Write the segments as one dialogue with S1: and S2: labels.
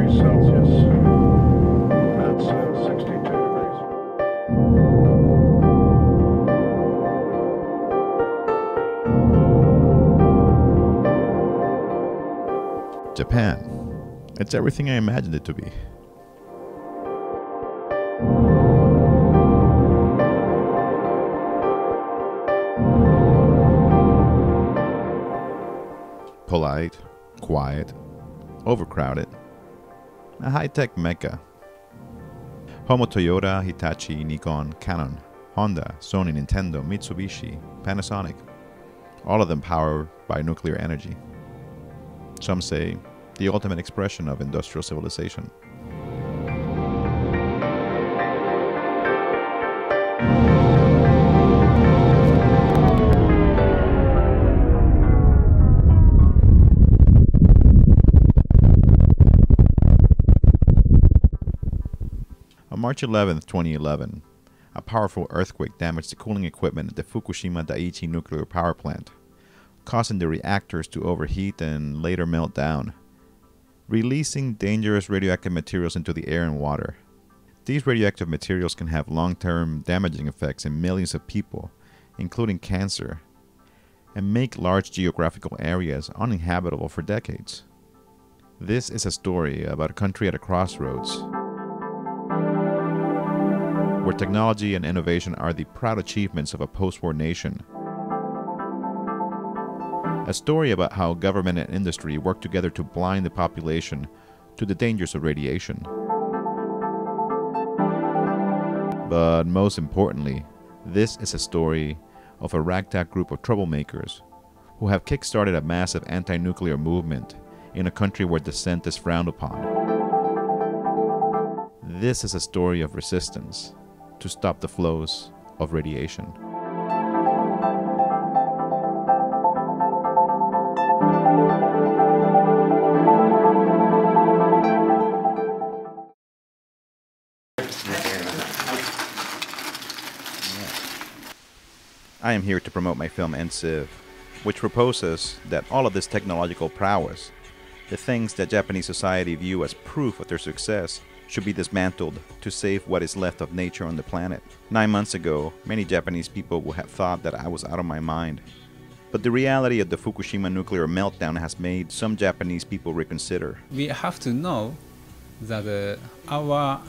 S1: degrees Celsius. That's 62 degrees.
S2: Japan. It's everything I imagined it to be. Polite, quiet, overcrowded, a high-tech mecca. Home of Toyota, Hitachi, Nikon, Canon, Honda, Sony, Nintendo, Mitsubishi, Panasonic, all of them powered by nuclear energy. Some say the ultimate expression of industrial civilization. On March 11, 2011, a powerful earthquake damaged the cooling equipment at the Fukushima Daiichi nuclear power plant, causing the reactors to overheat and later melt down, releasing dangerous radioactive materials into the air and water. These radioactive materials can have long-term damaging effects in millions of people, including cancer, and make large geographical areas uninhabitable for decades. This is a story about a country at a crossroads, where technology and innovation are the proud achievements of a post-war nation. A story about how government and industry work together to blind the population to the dangers of radiation. But most importantly, this is a story of a ragtag group of troublemakers who have kick-started a massive anti-nuclear movement in a country where dissent is frowned upon. This is a story of resistance to stop the flows of radiation. I am here to promote my film Enciv, which proposes that all of this technological prowess, the things that Japanese society view as proof of their success, should be dismantled to save what is left of nature on the planet. 9 months ago, many Japanese people would have thought that I was out of my mind. But the reality of the Fukushima nuclear meltdown has made some Japanese people reconsider.
S3: We have to know that our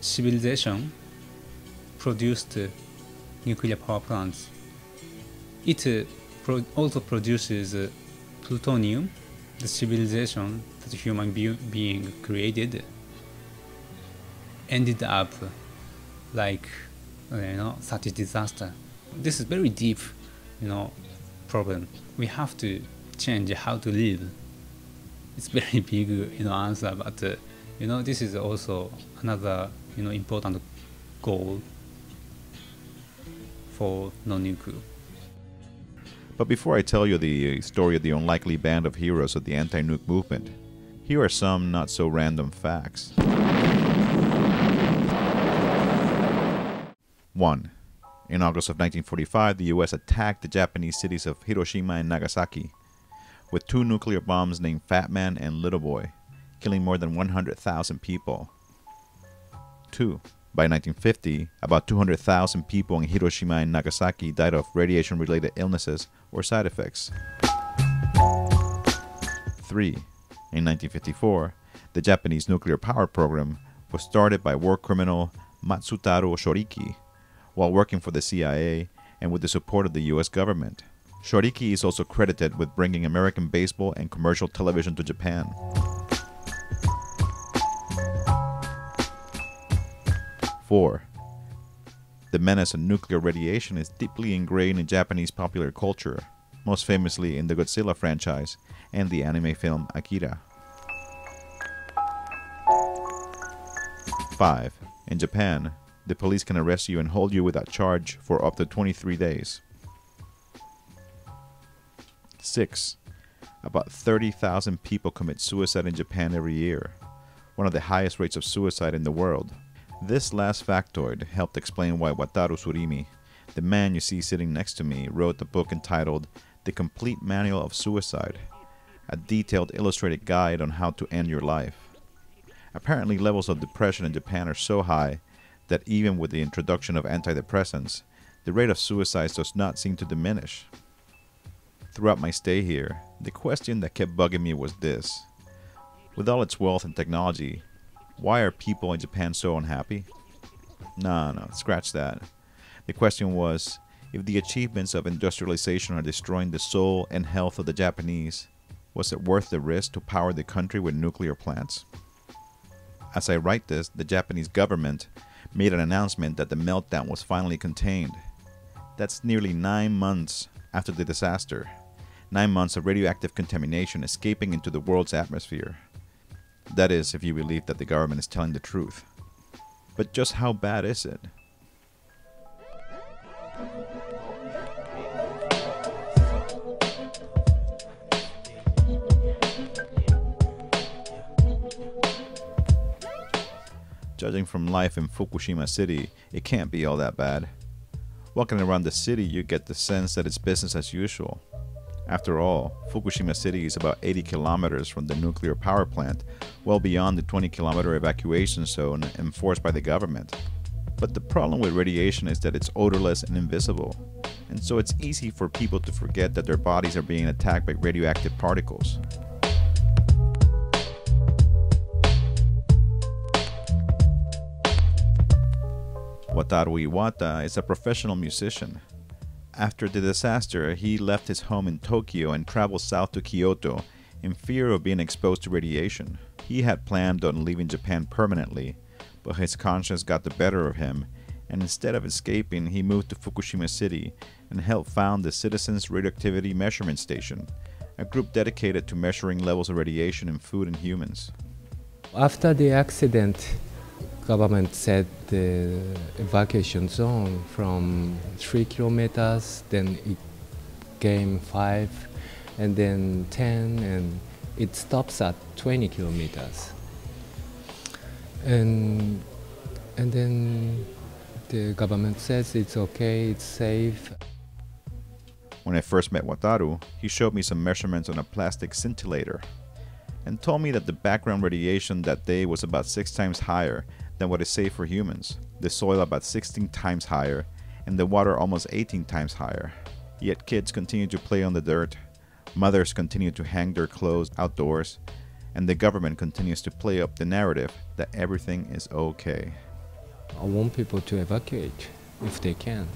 S3: civilization produced nuclear power plants. It also produces plutonium, the civilization that human being created ended up like such a disaster. This is very deep, problem. We have to change how to live. It's very big, answer, but this is also another, important goal for non-nuclear.
S2: But before I tell you the story of the unlikely band of heroes of the anti-nuke movement, here are some not so random facts. 1. In August of 1945, the US attacked the Japanese cities of Hiroshima and Nagasaki with 2 nuclear bombs named Fat Man and Little Boy, killing more than 100,000 people. 2. By 1950, about 200,000 people in Hiroshima and Nagasaki died of radiation-related illnesses or side effects. 3. In 1954, the Japanese nuclear power program was started by war criminal Matsutaro Shoriki while working for the CIA and with the support of the US government. Shoriki is also credited with bringing American baseball and commercial television to Japan. 4. The menace of nuclear radiation is deeply ingrained in Japanese popular culture, most famously in the Godzilla franchise and the anime film Akira. 5. In Japan, the police can arrest you and hold you without charge for up to 23 days. 6. About 30,000 people commit suicide in Japan every year, one of the highest rates of suicide in the world. This last factoid helped explain why Wataru Surimi, the man you see sitting next to me, wrote the book entitled The Complete Manual of Suicide, a detailed illustrated guide on how to end your life. Apparently, levels of depression in Japan are so high that even with the introduction of antidepressants, the rate of suicides does not seem to diminish. Throughout my stay here, the question that kept bugging me was this: with all its wealth and technology, why are people in Japan so unhappy? No, scratch that. The question was, if the achievements of industrialization are destroying the soul and health of the Japanese, was it worth the risk to power the country with nuclear plants? As I write this, the Japanese government made an announcement that the meltdown was finally contained. That's nearly 9 months after the disaster. 9 months of radioactive contamination escaping into the world's atmosphere. That is, if you believe that the government is telling the truth. But just how bad is it? Judging from life in Fukushima City, it can't be all that bad. Walking around the city, you get the sense that it's business as usual. After all, Fukushima City is about 80 kilometers from the nuclear power plant, well beyond the 20-kilometer evacuation zone enforced by the government. But the problem with radiation is that it's odorless and invisible, and so it's easy for people to forget that their bodies are being attacked by radioactive particles. Wataru Iwata is a professional musician. After the disaster, he left his home in Tokyo and traveled south to Kyoto in fear of being exposed to radiation. He had planned on leaving Japan permanently, but his conscience got the better of him, and instead of escaping, he moved to Fukushima City and helped found the Citizens Radioactivity Measurement Station, a group dedicated to measuring levels of radiation in food and humans.
S4: After the accident, government set the evacuation zone from 3 kilometers, then it came 5, and then 10, and it stops at 20 kilometers. And then the government says it's okay, it's safe.
S2: When I first met Wataru, he showed me some measurements on a plastic scintillator and told me that the background radiation that day was about 6 times higher than what is safe for humans, the soil about 16 times higher, and the water almost 18 times higher. Yet kids continue to play on the dirt, mothers continue to hang their clothes outdoors, and the government continues to play up the narrative that everything is okay.
S4: I want people to evacuate if they can,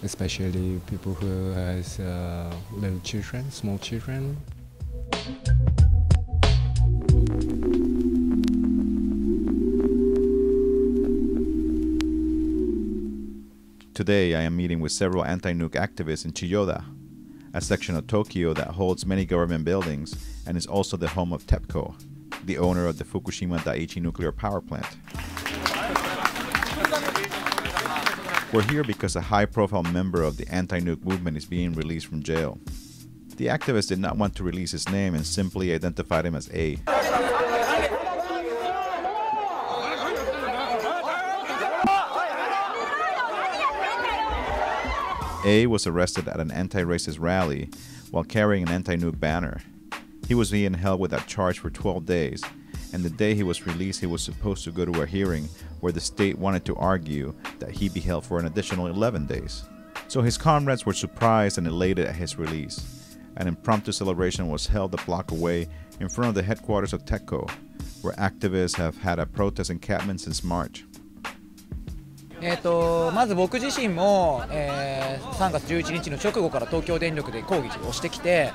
S4: especially people who has little children, small children.
S2: Today, I am meeting with several anti-nuke activists in Chiyoda, a section of Tokyo that holds many government buildings and is also the home of TEPCO, the owner of the Fukushima Daiichi nuclear power plant. We're here because a high-profile member of the anti-nuke movement is being released from jail. The activist did not want to release his name and simply identified him as A. A was arrested at an anti-racist rally while carrying an anti-nuke banner. He was being held without charge for 12 days, and the day he was released, he was supposed to go to a hearing where the state wanted to argue that he be held for an additional 11 days. So his comrades were surprised and elated at his release. An impromptu celebration was held a block away in front of the headquarters of TEPCO, where activists have had a protest encampment since March.
S5: まず僕自身も、3月11日の直後から東京電力で抗議をしてきて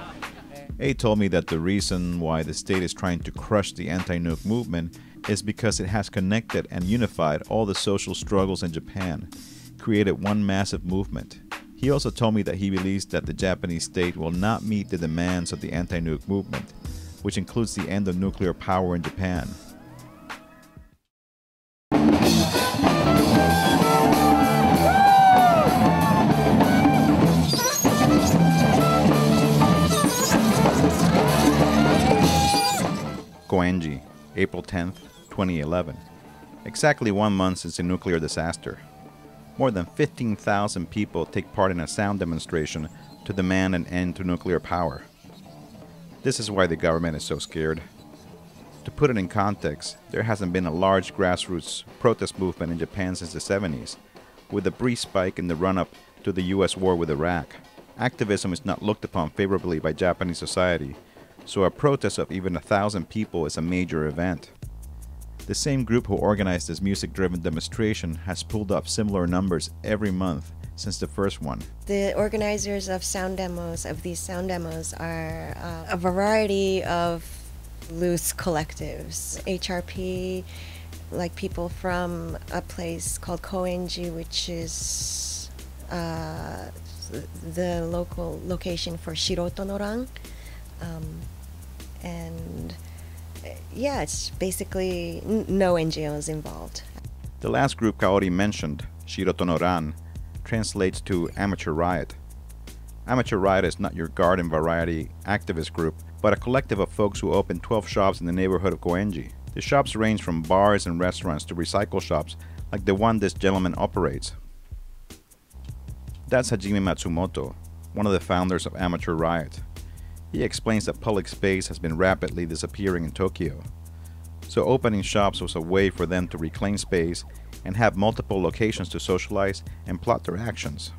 S2: A told me that the reason why the state is trying to crush the anti-nuke movement is because it has connected and unified all the social struggles in Japan, created one massive movement. He also told me that he believes that the Japanese state will not meet the demands of the anti-nuke movement, which includes the end of nuclear power in Japan. Koenji, April 10th, 2011. Exactly 1 month since the nuclear disaster. More than 15,000 people take part in a sound demonstration to demand an end to nuclear power. This is why the government is so scared. To put it in context, there hasn't been a large grassroots protest movement in Japan since the 70s, with a brief spike in the run-up to the US war with Iraq. Activism is not looked upon favorably by Japanese society, so a protest of even 1,000 people is a major event. The same group who organized this music-driven demonstration has pulled up similar numbers every month since the first one.
S6: The organizers of these sound demos are a variety of loose collectives. HRP, like people from a place called Koenji, which is the local location for Shiroto no Ran. And yeah, it's basically no NGOs involved.
S2: The last group Kaori mentioned, Shiroto no Ran, translates to Amateur Riot. Amateur Riot is not your garden variety activist group, but a collective of folks who opened 12 shops in the neighborhood of Koenji. The shops range from bars and restaurants to recycle shops like the one this gentleman operates. That's Hajime Matsumoto, one of the founders of Amateur Riot. He explains that public space has been rapidly disappearing in Tokyo. So opening shops was a way for them to reclaim space and have multiple locations to socialize and plot their actions.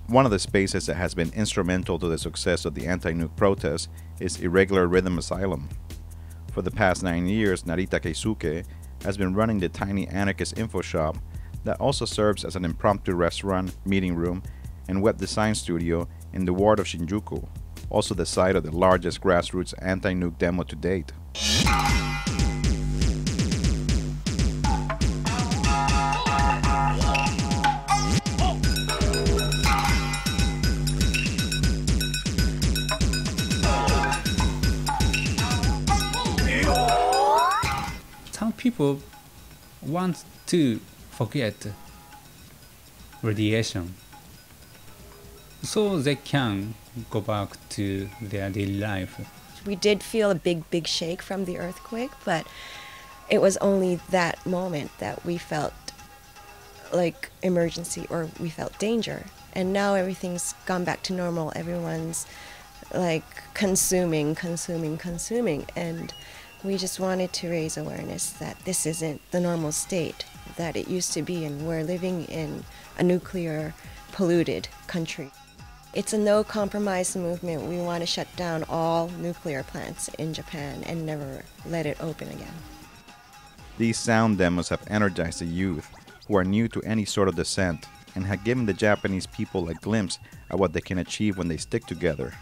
S2: One of the spaces that has been instrumental to the success of the anti-nuke protests is Irregular Rhythm Asylum. For the past 9 years, Narita Keisuke has been running the tiny anarchist info shop that also serves as an impromptu restaurant, meeting room, and web design studio in the ward of Shinjuku, also the site of the largest grassroots anti-nuke demo to date.
S3: Some people want to forget radiation so they can go back to their daily life.
S6: We did feel a big shake from the earthquake, but it was only that moment that we felt like emergency, or we felt danger. And now everything's gone back to normal. Everyone's like consuming, and we just wanted to raise awareness that this isn't the normal state that it used to be, and we're living in a nuclear polluted country. It's a no compromise movement. We want to shut down all nuclear plants in Japan and never let it open again.
S2: These sound demos have energized the youth, who are new to any sort of dissent, and have given the Japanese people a glimpse at what they can achieve when they stick together.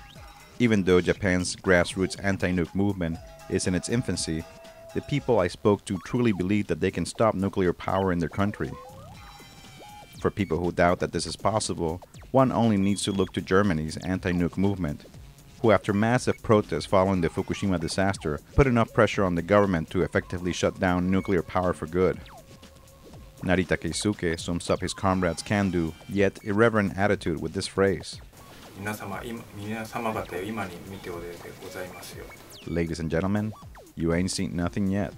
S2: Even though Japan's grassroots anti-nuke movement is in its infancy, the people I spoke to truly believe that they can stop nuclear power in their country. For people who doubt that this is possible, one only needs to look to Germany's anti-nuke movement, who after massive protests following the Fukushima disaster, put enough pressure on the government to effectively shut down nuclear power for good. Narita Keisuke sums up his comrades' can-do, yet irreverent attitude with this phrase. Ladies and gentlemen, you ain't seen nothing yet.